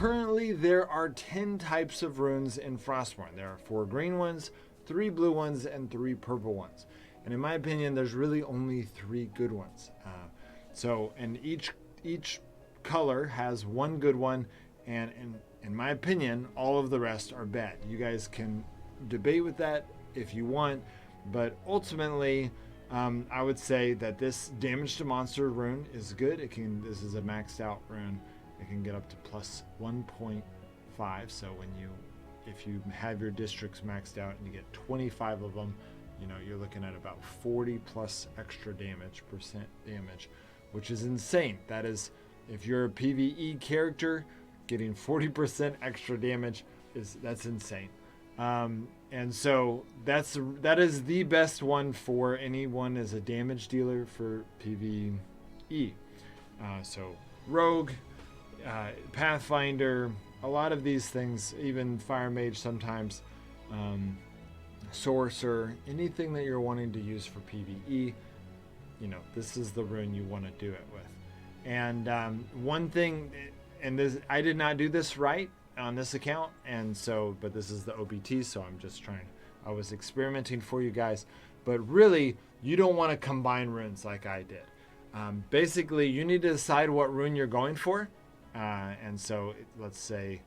currently there are 10 types of runes in Frostborn. There are 4 green ones, 3 blue ones, and 3 purple ones. And in my opinion, there's really only 3 good ones. And each color has one good one, and in my opinion, all of the rest are bad. You guys can debate with that if you want, but ultimately, I would say that this damage to monster rune is good. This is a maxed out rune. It can get up to plus 1.5. So if you have your districts maxed out and you get 25 of them, you're looking at about 40 plus extra percent damage, which is insane. That is, if you're a PvE character, getting 40% extra damage that's insane. And so that is the best one for anyone as a damage dealer for PvE. So Rogue, Pathfinder, a lot of these things, even Fire Mage sometimes, Sorcerer, anything that you're wanting to use for PvE, this is the rune you want to do it with. And one thing, and this, I did not do this right on this account, but this is the OBT, so I was experimenting for you guys, but really you don't want to combine runes like I did. Basically, you need to decide what rune you're going for, and so let's say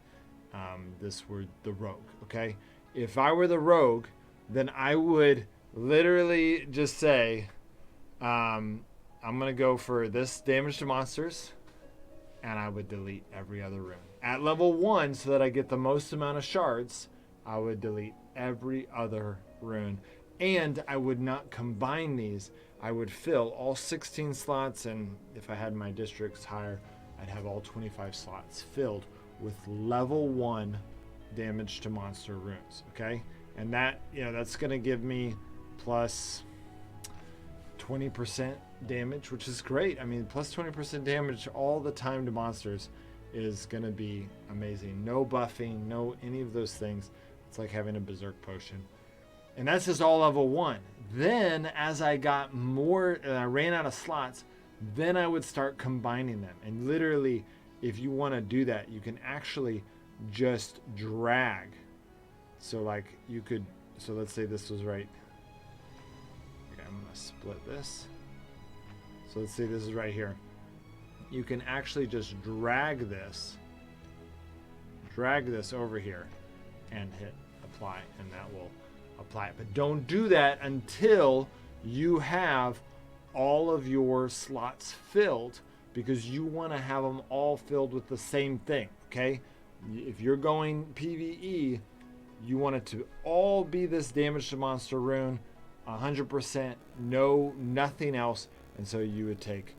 this were the Rogue. Okay, if I were the Rogue, then I would literally just say, I'm gonna go for this damage to monsters, and I would delete every other rune. At level 1, so that I get the most amount of shards, I would delete every other rune. And I would not combine these. I would fill all 16 slots, and if I had my districts higher, I'd have all 25 slots filled with level 1 damage to monster runes, okay? And that's gonna give me plus 20% damage, which is great. I mean, plus 20% damage all the time to monsters is gonna be amazing. No buffing, no any of those things. It's like having a berserk potion. And that's just all level 1. Then as I got more and I ran out of slots, then I would start combining them. And literally, if you want to do that, you can actually just drag. So let's say this was right. Okay, I'm gonna split this. So let's say this is right here. You can actually just drag this over here and hit apply, and that will apply it. But don't do that until you have all of your slots filled, because you want to have them all filled with the same thing. Okay, if you're going PvE, you want it to all be this damage to monster rune, 100%, nothing else. And so you would take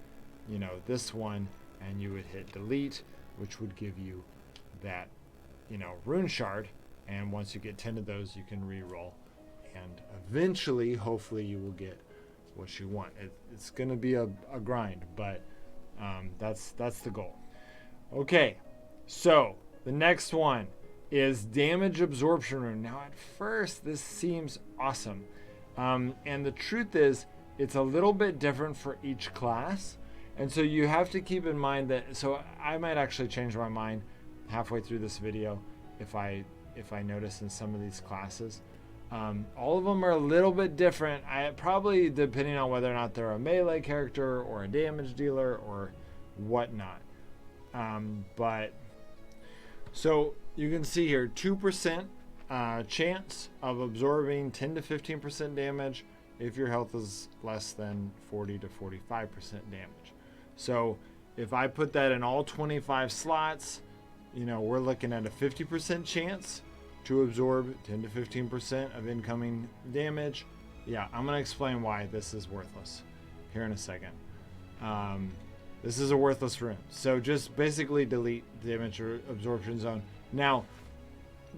this one and you would hit delete, which would give you that rune shard. And once you get 10 of those, you can re-roll, and eventually, hopefully, you will get what you want. It's going to be a grind, but that's the goal. Okay, so the next one is damage absorption rune. Now, at first, this seems awesome, and the truth is, it's a little bit different for each class, and so you have to keep in mind that. So I might actually change my mind halfway through this video if I notice in some of these classes. All of them are a little bit different. Probably depending on whether or not they're a melee character or a damage dealer or whatnot. But so you can see here 2% chance of absorbing 10 to 15% damage if your health is less than 40 to 45% damage. So if I put that in all 25 slots, we're looking at a 50% chance to absorb 10 to 15% of incoming damage. Yeah, I'm going to explain why this is worthless here in a second. This is a worthless rune. So just basically delete damage absorption zone. Now,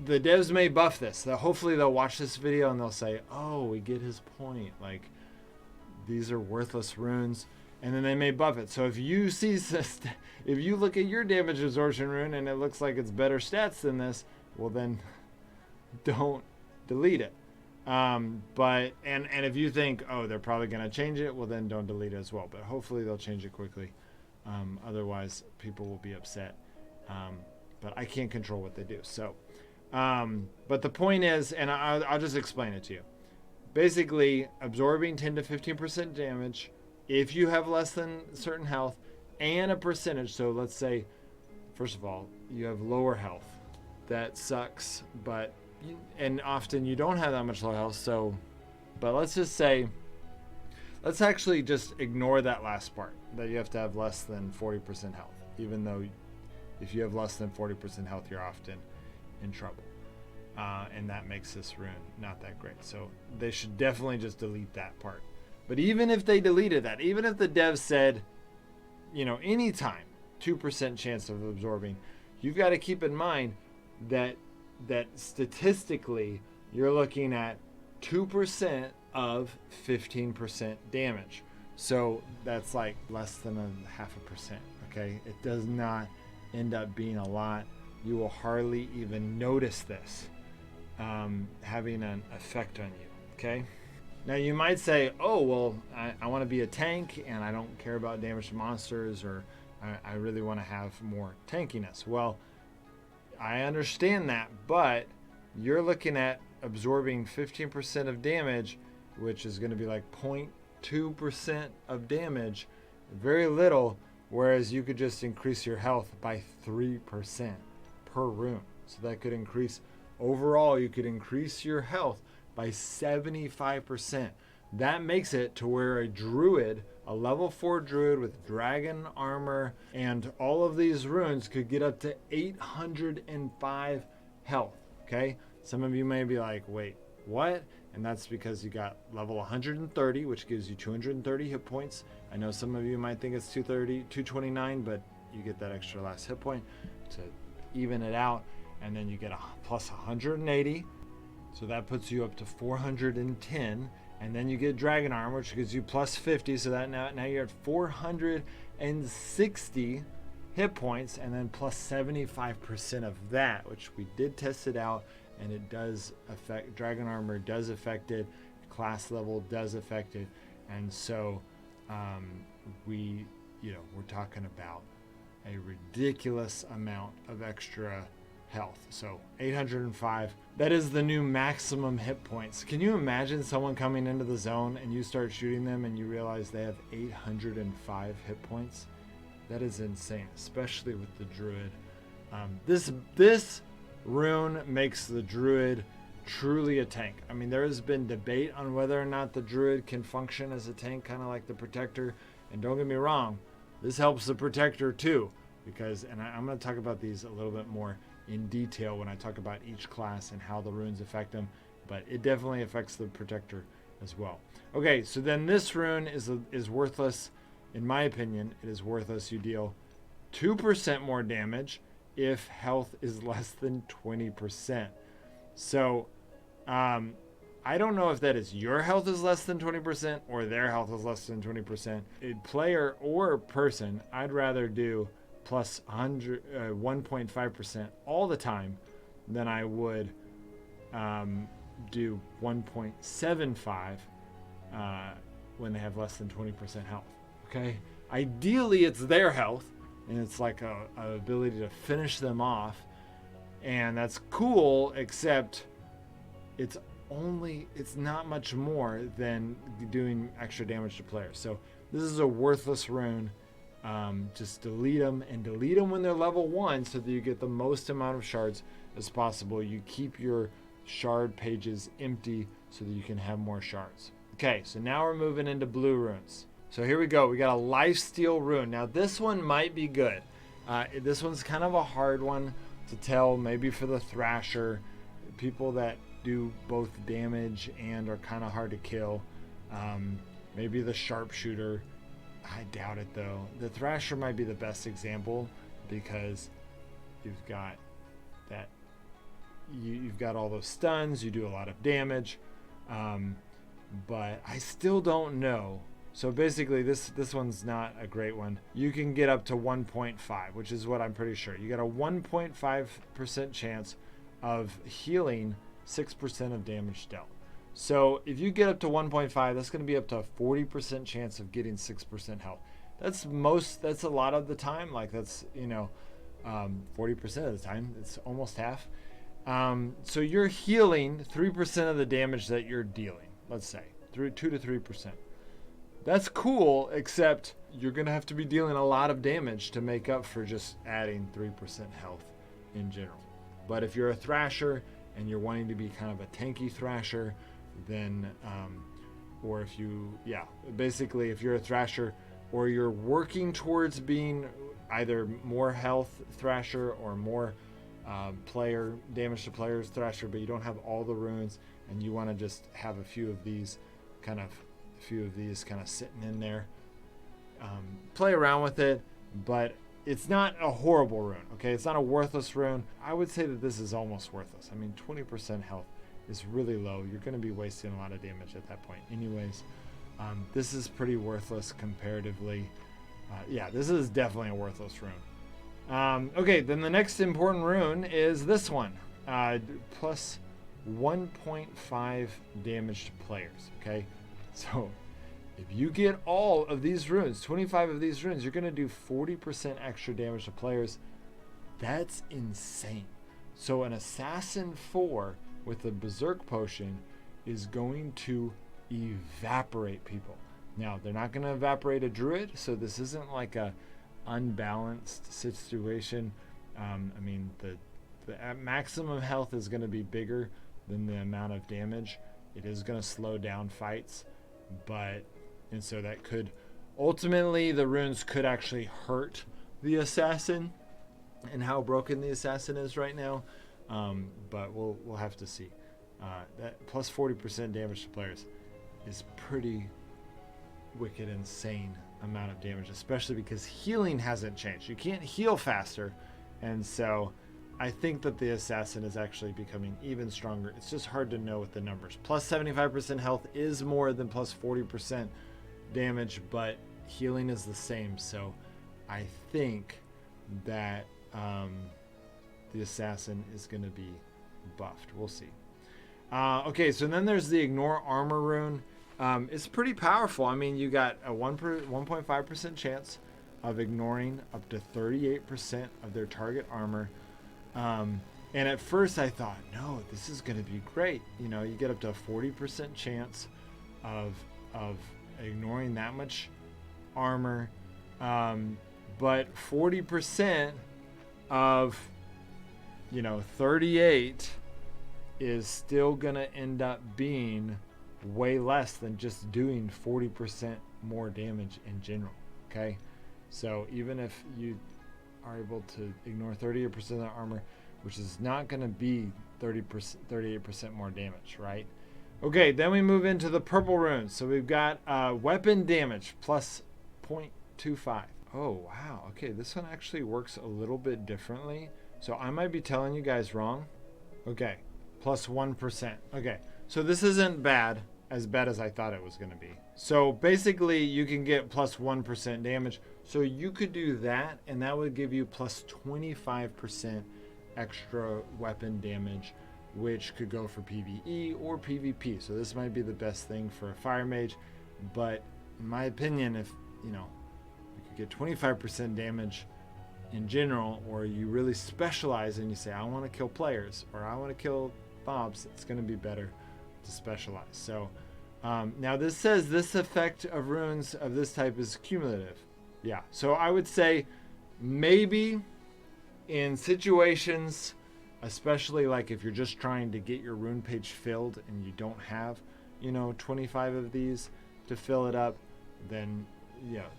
the devs may buff this. Hopefully they'll watch this video and they'll say, oh, we get his point. Like, these are worthless runes. And then they may buff it. So if you look at your damage absorption rune and it looks like it's better stats than this, well then don't delete it. But if you think, oh, they're probably going to change it, well then don't delete it as well. But hopefully they'll change it quickly. Otherwise people will be upset. but I can't control what they do. So, but the point is, and I'll just explain it to you. Basically, absorbing 10 to 15% damage if you have less than certain health, and a percentage. So let's say, first of all, you have lower health. That sucks, but and often you don't have that much low health. So, but let's just say, let's actually just ignore that last part, that you have to have less than 40% health, even though if you have less than 40% health, you're often in trouble. And that makes this rune not that great. So they should definitely just delete that part. But even if they deleted that, even if the dev said, anytime 2% chance of absorbing, you've got to keep in mind that statistically you're looking at 2% of 15% damage. So that's like less than a 0.5%. Okay, it does not end up being a lot. You will hardly even notice this having an effect on you. Okay, now you might say, oh well, I want to be a tank and I don't care about damage to monsters, or I really want to have more tankiness. Well, I understand that, but you're looking at absorbing 15% of damage, which is going to be like 0.2% of damage, very little, whereas you could just increase your health by 3% per rune. So that could increase, overall, you could increase your health by 75%. That makes it to where a druid, a level 4 druid with dragon armor and all of these runes, could get up to 805 health. Okay, some of you may be like, wait, what? And that's because you got level 130, which gives you 230 hit points. I know some of you might think it's 229, but you get that extra last hit point to even it out. And then you get a plus 180, so that puts you up to 410. And then you get dragon armor, which gives you plus 50, so that now you're at 460 hit points, and then plus 75% of that, which we did test it out, and it does affect, dragon armor does affect it, class level does affect it. And so we're talking about a ridiculous amount of extra health. So 805, that is the new maximum hit points. Can you imagine someone coming into the zone and you start shooting them and you realize they have 805 hit points? That is insane, especially with the druid. This rune makes the druid truly a tank. I mean, there has been debate on whether or not the druid can function as a tank, kind of like the protector. And don't get me wrong, this helps the protector too, because, and I'm going to talk about these a little bit more in detail when I talk about each class and how the runes affect them, but it definitely affects the protector as well. Okay, so then this rune is worthless. In my opinion, it is worthless. You deal 2% more damage if health is less than 20%. So I don't know if that is your health is less than 20% or their health is less than 20%. A player or person, I'd rather do plus 1.5% all the time than I would do 1.75 when they have less than 20% health. Okay, ideally it's their health, and it's like a ability to finish them off, and that's cool, except it's not much more than doing extra damage to players. So this is a worthless rune. Just delete them, and delete them when they're level 1 so that you get the most amount of shards as possible. You keep your shard pages empty so that you can have more shards. Okay, so now we're moving into blue runes. So here we go. We got a Lifesteal Rune. Now this one might be good. This one's kind of a hard one to tell, maybe for the Thrasher, people that do both damage and are kind of hard to kill. Maybe the Sharpshooter. I doubt it though. The Thrasher might be the best example because you've got that. You've got all those stuns. You do a lot of damage, but I still don't know. So basically, this one's not a great one. You can get up to 1.5, which is what I'm pretty sure. You got a 1.5% chance of healing 6% of damage dealt. So if you get up to 1.5, that's going to be up to a 40% chance of getting 6% health. That's a lot of the time. Like that's, 40% of the time. It's almost half. So you're healing 3% of the damage that you're dealing, let's say, 2 to 3%. That's cool, except you're going to have to be dealing a lot of damage to make up for just adding 3% health in general. But if you're a Thrasher and you're wanting to be kind of a tanky Thrasher, then, or if you, basically if you're a Thrasher or you're working towards being either more health Thrasher or more player damage to players Thrasher, but you don't have all the runes and you want to just have a few of these kind of sitting in there, play around with it, but it's not a horrible rune. Okay, it's not a worthless rune. I would say that this is almost worthless. I mean, 20% health is really low. You're going to be wasting a lot of damage at that point anyways. This is pretty worthless comparatively. This is definitely a worthless rune. Okay, then the next important rune is this one. Plus 1.5 damage to players. Okay, so if you get all of these runes, 25 of these runes, you're going to do 40% extra damage to players. That's insane. So an Assassin 4 with a Berserk Potion is going to evaporate people. Now, they're not going to evaporate a Druid, so this isn't like a unbalanced situation. I mean, the maximum health is going to be bigger than the amount of damage. It is going to slow down fights, and so that could ultimately, the runes could actually hurt the Assassin and how broken the Assassin is right now. But we'll have to see. That plus 40% damage to players is pretty wicked, insane amount of damage, especially because healing hasn't changed. You can't heal faster, and so I think that the Assassin is actually becoming even stronger. It's just hard to know with the numbers. Plus 75% health is more than plus 40% damage, but healing is the same. So I think that the Assassin is going to be buffed. We'll see. Okay, so then there's the Ignore Armor rune. It's pretty powerful. I mean, you got a 1.5% chance of ignoring up to 38% of their target armor. And at first I thought, no, this is going to be great. You know, you get up to a 40% chance of ignoring that much armor. But 40% of, 38 is still going to end up being way less than just doing 40% more damage in general. Okay, so even if you are able to ignore 38% of the armor, which is not going to be 38% more damage, right? Okay, then we move into the purple runes. So we've got weapon damage plus 0.25. Oh wow, okay, this one actually works a little bit differently, so I might be telling you guys wrong. Okay, plus 1%. Okay, so this isn't as bad as I thought it was going to be. So basically you can get plus 1% damage. So you could do that, and that would give you plus 25% extra weapon damage, which could go for PvE or PvP. So this might be the best thing for a fire mage, but in my opinion, if you could get 25% damage in general, or you really specialize and you say, I want to kill players or I want to kill mobs, it's going to be better to specialize. So now this says this effect of runes of this type is cumulative. Yeah, so I would say maybe in situations, especially like if you're just trying to get your rune page filled and you don't have 25 of these to fill it up, then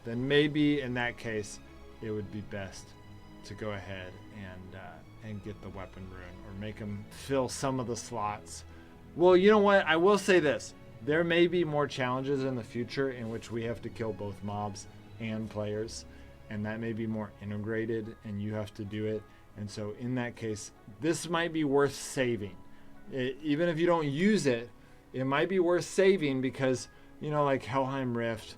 maybe in that case it would be best to go ahead and get the weapon rune, or make them fill some of the slots. Well, you know what, I will say this, there may be more challenges in the future in which we have to kill both mobs and players, and that may be more integrated and you have to do it, and so in that case this might be worth saving. Even if you don't use it, it might be worth saving, because like Helheim Rift,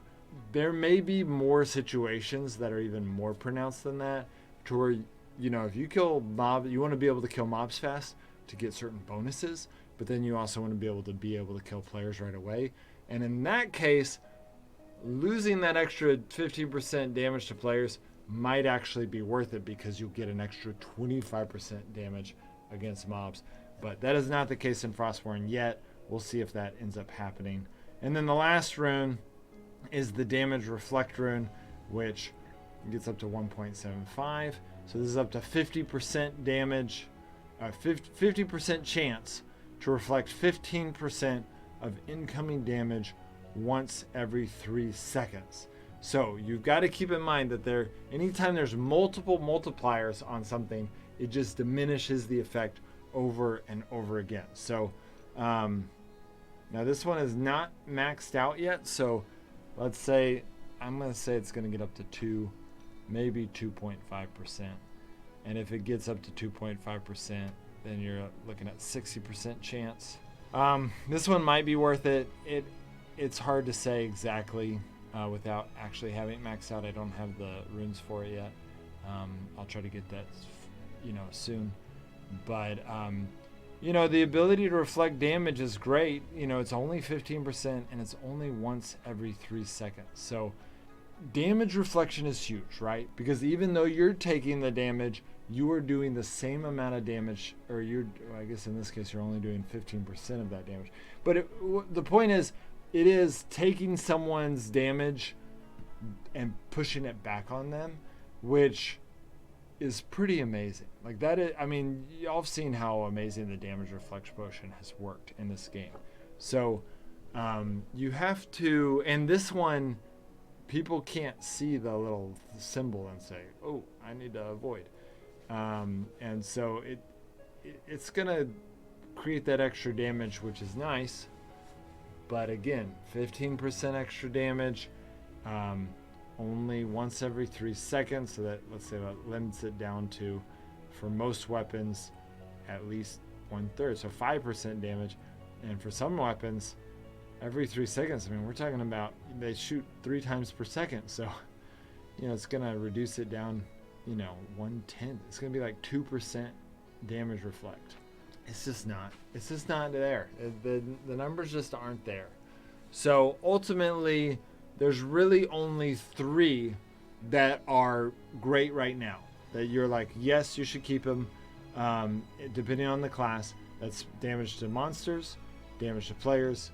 there may be more situations that are even more pronounced than that, to where if you kill mob, you want to be able to kill mobs fast to get certain bonuses, but then you also want to be able to kill players right away. And in that case, losing that extra 15% damage to players might actually be worth it because you'll get an extra 25% damage against mobs. But that is not the case in Frostborn yet. We'll see if that ends up happening. And then the last rune is the damage reflect rune, which gets up to 1.75. So this is up to 50% damage, 50% chance to reflect 15% of incoming damage once every 3 seconds. So you've got to keep in mind that anytime there's multiple multipliers on something, it just diminishes the effect over and over again. So now this one is not maxed out yet. So let's say, I'm going to say it's going to get up to 2, maybe 2.5%. And if it gets up to 2.5%, then you're looking at 60% chance. This one might be worth it. It's hard to say exactly without actually having it maxed out. I don't have the runes for it yet. I'll try to get that, soon. But the ability to reflect damage is great. It's only 15% and it's only once every 3 seconds. So damage reflection is huge, right? Because even though you're taking the damage, you are doing the same amount of damage, or I guess in this case, you're only doing 15% of that damage. But the point is, it is taking someone's damage and pushing it back on them, which is pretty amazing. Like that is, y'all have seen how amazing the damage reflection potion has worked in this game. So you have to, and this one, people can't see the little symbol and say, oh, I need to avoid. And so it's gonna create that extra damage, which is nice. But again, 15% extra damage, only once every 3 seconds. So that, let's say, that limits it down to, for most weapons, at least 1/3, so 5% damage. And for some weapons, every 3 seconds. We're talking about, they shoot 3 times per second. So, it's gonna reduce it down, 1/10. It's gonna be like 2% damage reflect. It's just not there. The numbers just aren't there. So ultimately, there's really only 3 that are great right now, that you're like, yes, you should keep them, depending on the class. That's damage to monsters, damage to players,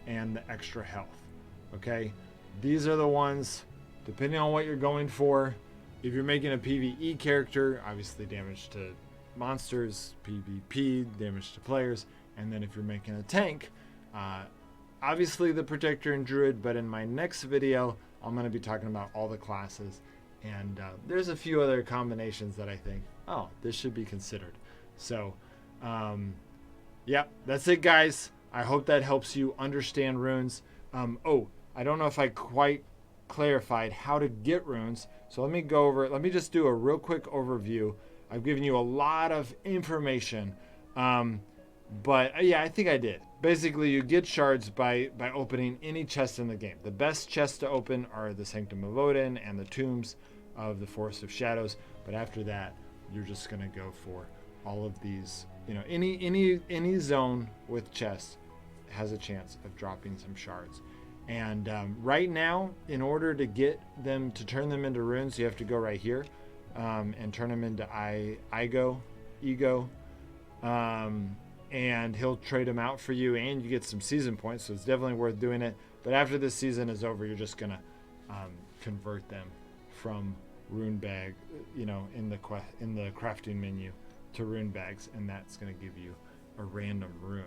and the extra health. Okay, these are the ones, depending on what you're going for. If you're making a PvE character, obviously damage to monsters, PvP, damage to players. And then if you're making a tank, obviously the Protector and Druid. But in my next video, I'm going to be talking about all the classes. And there's a few other combinations that I think, oh, this should be considered. So, yeah, that's it, guys. I hope that helps you understand runes. I don't know if I quite clarified how to get runes. So let me just do a real quick overview. I've given you a lot of information, but yeah, I think I did. Basically, you get shards by opening any chest in the game. The best chests to open are the Sanctum of Odin and the tombs of the Forest of Shadows. But after that, you're just gonna go for all of these. Any zone with chests has a chance of dropping some shards. And right now, in order to get them to turn them into runes, you have to go right here and turn them into ego. And he'll trade them out for you, and you get some season points, so it's definitely worth doing it. But after this season is over, you're just gonna convert them from rune bag, in the crafting menu, to rune bags, and that's gonna give you a random rune.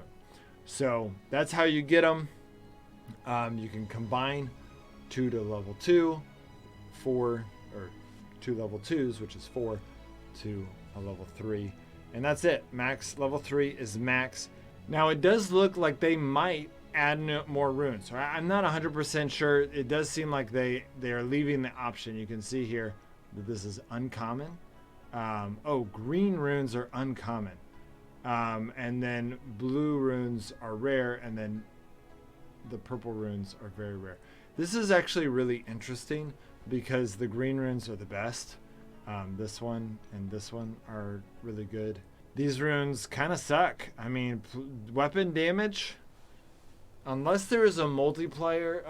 So that's how you get them. You can combine 2 to level 2, 4, or 2 level 2s, which is 4, to a level 3. And that's it. Max level 3 is max. Now it does look like they might add more runes. So I'm not 100% sure. It does seem like they are leaving the option. You can see here that this is uncommon. Green runes are uncommon. And then blue runes are rare, and then the purple runes are very rare. This is actually really interesting because the green runes are the best. This one and this one are really good. These runes kind of suck. Weapon damage, unless there is a multiplier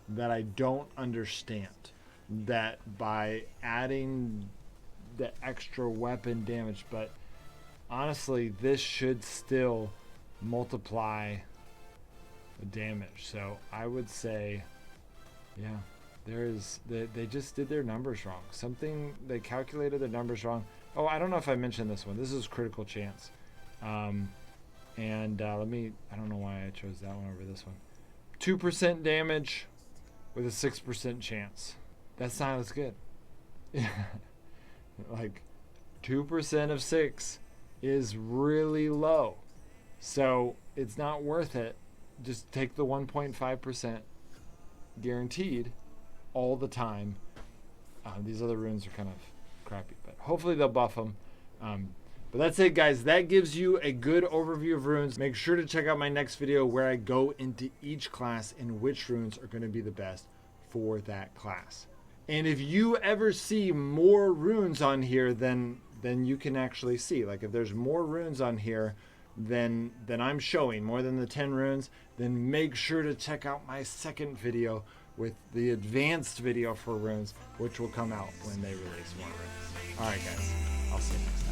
that I don't understand. that by adding the extra weapon damage, but honestly this should still multiply the damage. So I would say, yeah, they just did their numbers wrong. They calculated their numbers wrong. Oh, I don't know if I mentioned this one. This is critical chance. I don't know why I chose that one over this one. 2% damage with a 6% chance. That's not as good. Like 2% of 6 is really low. So it's not worth it. Just take the 1.5% guaranteed all the time. These other runes are kind of crappy, but hopefully they'll buff them. But that's it, guys. That gives you a good overview of runes. Make sure to check out my next video where I go into each class and which runes are going to be the best for that class. And if you ever see more runes on here than you can actually see, like if there's more runes on here than I'm showing, more than the 10 runes, then make sure to check out my second video with the advanced video for runes, which will come out when they release more runes. All right, guys. I'll see you next time.